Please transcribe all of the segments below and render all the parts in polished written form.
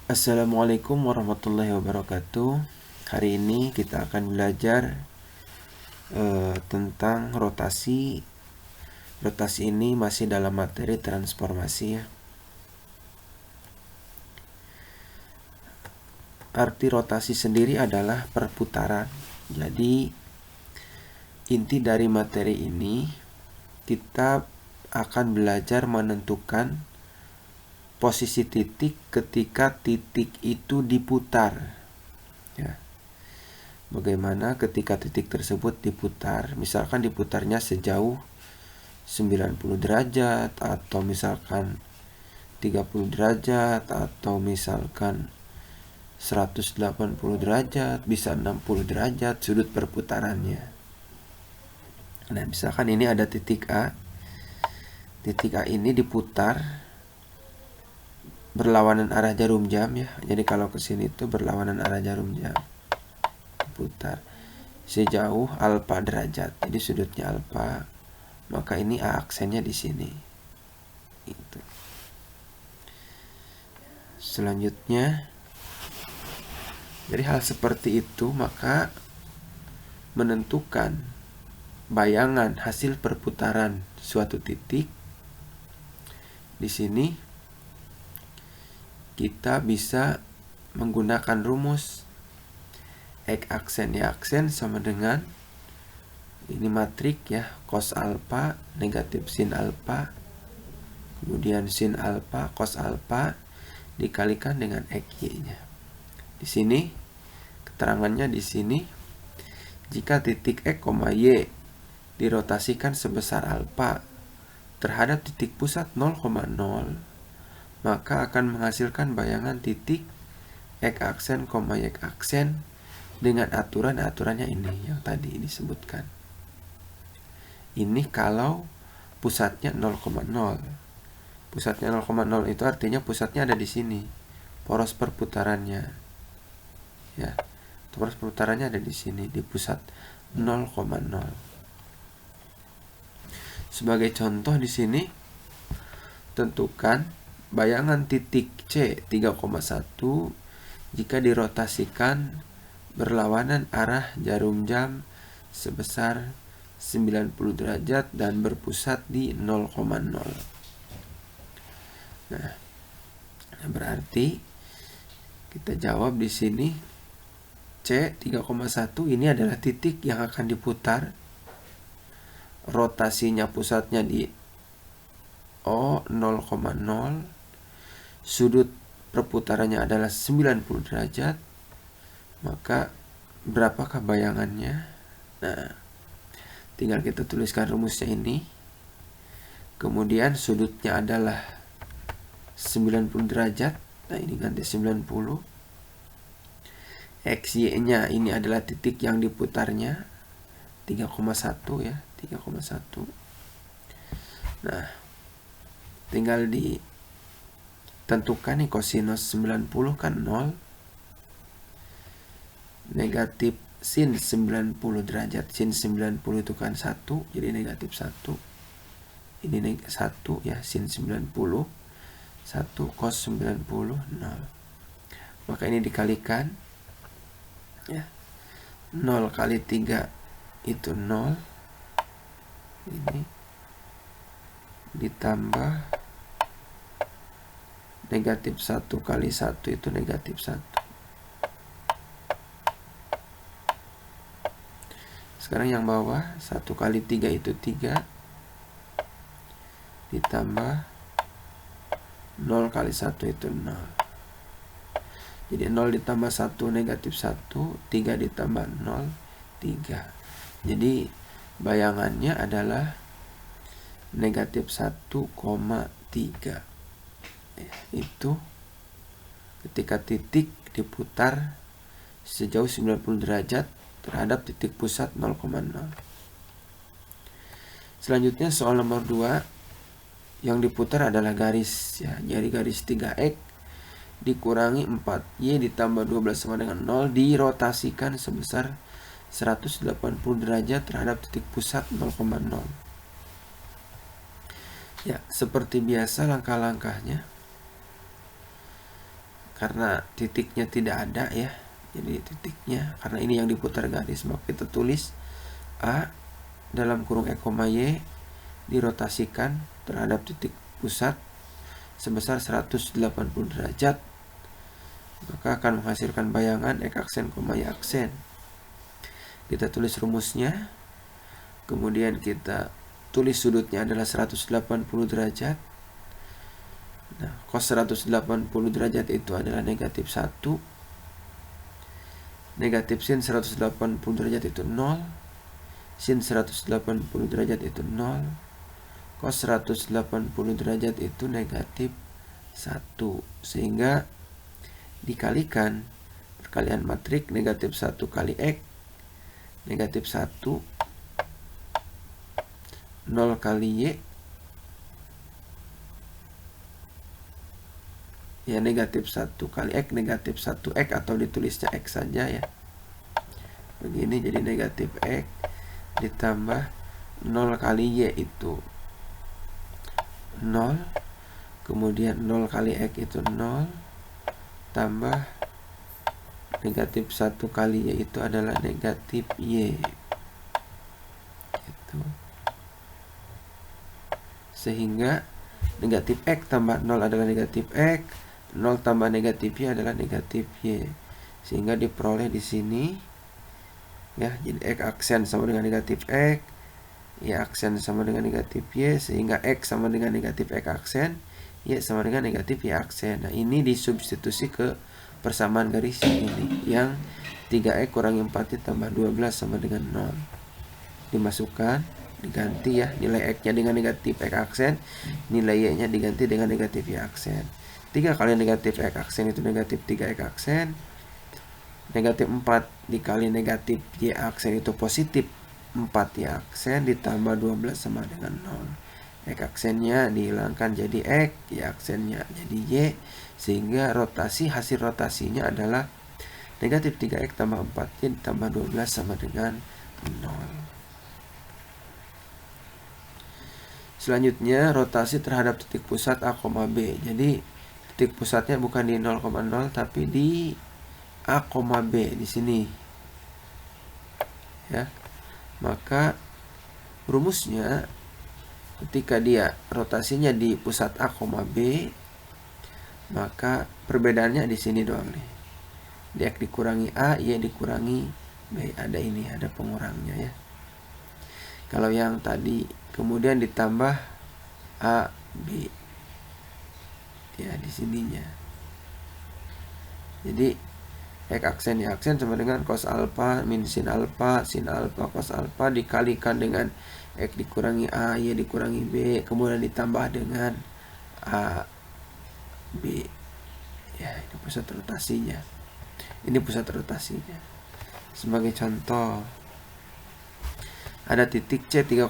Assalamualaikum warahmatullahi wabarakatuh. Hari ini kita akan belajar tentang rotasi. Rotasi ini masih dalam materi transformasi ya. Arti rotasi sendiri adalah perputaran. Jadi inti dari materi ini kita akan belajar menentukan posisi titik ketika titik itu diputar ya. Bagaimana ketika titik tersebut diputar, misalkan diputarnya sejauh 90 derajat atau misalkan 30 derajat atau misalkan 180 derajat, bisa 60 derajat sudut perputarannya. Nah, misalkan ini ada titik A. Titik A ini diputar berlawanan arah jarum jam ya. Jadi kalau ke sini itu berlawanan arah jarum jam. Diputar sejauh alfa derajat. Jadi sudutnya alfa. Maka ini A aksennya di sini. Itu. Selanjutnya, dari hal seperti itu maka menentukan bayangan hasil perputaran suatu titik. Di sini kita bisa menggunakan rumus X aksen Y aksen sama dengan ini matrik ya, cos alfa negatif sin alfa, kemudian sin alfa cos alfa dikalikan dengan XY-nya. Di sini keterangannya di sini, jika titik X, Y dirotasikan sebesar alfa terhadap titik pusat 0,0, maka akan menghasilkan bayangan titik X aksen, Y aksen dengan aturan-aturannya ini yang tadi disebutkan. Ini kalau pusatnya 0,0. Pusatnya 0,0 itu artinya pusatnya ada di sini. Poros perputarannya. Ya. Poros perputarannya ada di sini di pusat 0,0. Sebagai contoh di sini tentukan bayangan titik C 3,1 jika dirotasikan berlawanan arah jarum jam sebesar 90 derajat dan berpusat di 0,0. Nah, berarti kita jawab di sini C 3,1 ini adalah titik yang akan diputar. Rotasinya pusatnya di O 0,0. Sudut perputarannya adalah 90 derajat. Maka berapakah bayangannya? Nah, tinggal kita tuliskan rumusnya ini. Kemudian sudutnya adalah 90 derajat. Nah, ini ganti 90. XY-nya ini adalah titik yang diputarnya 3,1 ya, 3,1. Nah, tinggal ditentukan nih kosinus 90 kan 0. Negatif sin 90 derajat. Sin 90 itu kan 1, jadi negatif 1. Ini negatif 1 ya, sin 90. 1 cos 90 0. Maka ini dikalikan ya. 0 kali 3 itu 0. Ini ditambah negatif 1 kali 1 itu negatif 1. Sekarang yang bawah 1 kali 3 itu 3 ditambah 0 kali 1 itu 0. Jadi 0 ditambah 1 negatif 1, 3 ditambah 0 3. Jadi bayangannya adalah negatif 1,3. Itu ketika titik diputar sejauh 90 derajat terhadap titik pusat 0,0. Selanjutnya soal nomor 2, yang diputar adalah garis ya. Jadi garis 3x dikurangi 4y ditambah 12 sama dengan 0 dirotasikan sebesar 180 derajat terhadap titik pusat 0,0. Ya, seperti biasa langkah-langkahnya. karena titiknya tidak ada ya, jadi titiknya karena ini yang diputar garis, maka kita tulis A dalam kurung E, Y dirotasikan terhadap titik pusat sebesar 180 derajat, maka akan menghasilkan bayangan X aksen, Y aksen. Kita tulis rumusnya, kemudian kita tulis sudutnya adalah 180 derajat. Nah, cos 180 derajat itu adalah negatif 1. Negatif sin 180 derajat itu 0. Sin 180 derajat itu 0. Cos 180 derajat itu negatif 1. Sehingga dikalikan perkalian matrik negatif 1 kali X, negatif 1, 0 kali Y, ya negatif 1 kali X, negatif 1X, atau ditulisnya X saja ya. Begini, jadi negatif X ditambah 0 kali Y itu 0, kemudian 0 kali X itu 0, tambah negatif 1 kali Y itu adalah negatif Y. Gitu. Sehingga negatif X tambah 0 adalah negatif X, 0 tambah negatif Y adalah negatif Y. Sehingga diperoleh di sini ya, jadi X aksen sama dengan negatif X, Y aksen sama dengan negatif Y, sehingga X sama dengan negatif X aksen, Y sama dengan negatif Y aksen. Nah, ini disubstitusi ke persamaan garis ini, yang 3X kurangi 4Y tambah 12 sama dengan 0. Dimasukkan, diganti ya, nilai X nya dengan negatif X aksen, nilai Y nya diganti dengan negatif Y aksen. 3 kali negatif X aksen itu negatif 3X aksen, negatif 4 dikali negatif Y aksen itu positif 4Y aksen, ditambah 12 sama dengan 0. X aksennya dihilangkan jadi X, Y aksennya jadi Y, sehingga hasil rotasinya adalah negatif 3X tambah 4Y tambah 12 sama dengan 0. Selanjutnya rotasi terhadap titik pusat A, B. Jadi titik pusatnya bukan di 0,0 tapi di A, B di sini. Ya. Maka rumusnya ketika dia rotasinya di pusat A, B, maka perbedaannya di sini doang nih. X dikurangi A, Y dikurangi B. Ada ini, ada pengurangnya ya. Kalau yang tadi kemudian ditambah A, B. Ya, di sininya. Jadi X aksen, Y aksen sama dengan cos alfa min sin alfa cos alfa dikalikan dengan X dikurangi A, Y dikurangi B, kemudian ditambah dengan A, B. Ya, ini pusat rotasinya. Ini pusat rotasinya. Sebagai contoh, ada titik C 3,1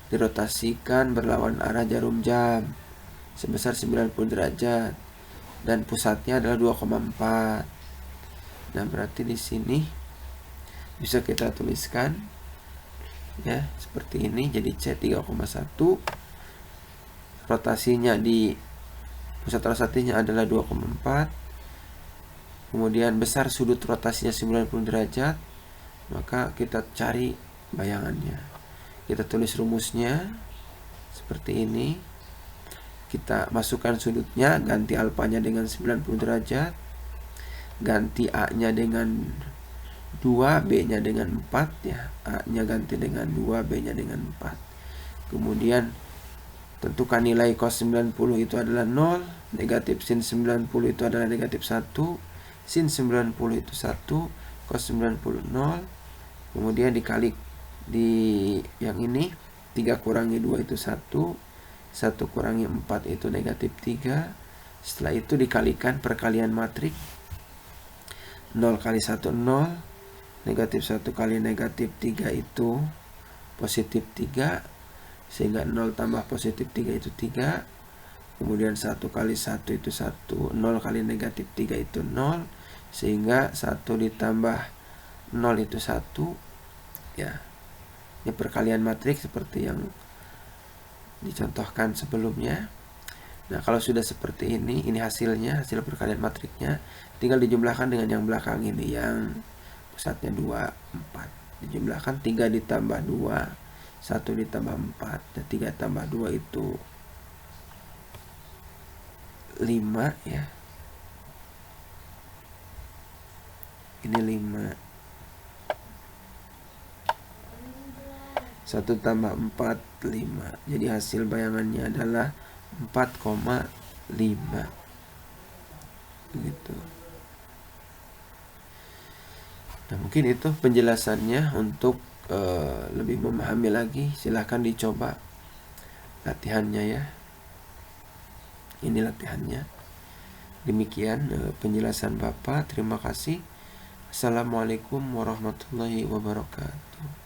dirotasikan berlawan arah jarum jam sebesar 90 derajat dan pusatnya adalah 2,4. Nah, berarti di sini bisa kita tuliskan ya seperti ini. Jadi C 3,1, rotasinya di pusat rotasinya adalah 2,4. Kemudian besar sudut rotasinya 90 derajat, maka kita cari bayangannya. Kita tulis rumusnya seperti ini. Kita masukkan sudutnya, ganti alfanya dengan 90 derajat, ganti A-nya dengan 2, B-nya dengan 4 ya. A-nya ganti dengan 2, B-nya dengan 4. Kemudian tentukan nilai cos 90 itu adalah 0, negatif sin 90 itu adalah negatif 1, sin 90 itu 1, cos 90 0. Kemudian dikali di yang ini, 3 kurangi 2 itu 1, 1 kurangi 4 itu negatif 3. Setelah itu dikalikan perkalian matrik, 0 kali 1 0, negatif 1 kali negatif 3 itu positif 3, sehingga 0 tambah positif 3 itu 3. Kemudian 1 kali 1 itu 1, 0 kali negatif 3 itu 0, sehingga 1 ditambah 0 itu 1 ya. Ini perkalian matrik seperti yang dicontohkan sebelumnya. Nah, kalau sudah seperti ini hasilnya, hasil perkalian matriknya, tinggal dijumlahkan dengan yang belakang ini, yang pusatnya 2, 4. Dijumlahkan 3 ditambah 2, 1 ditambah 4, dan 3 tambah 2 itu 5 ya. Ini 5. 1 tambah 4, 5. Jadi hasil bayangannya adalah 4,5. Begitu. Nah, mungkin itu penjelasannya. Untuk lebih memahami lagi, silahkan dicoba latihannya ya. Ini latihannya. Demikian penjelasan Bapak. Terima kasih. Assalamualaikum warahmatullahi wabarakatuh.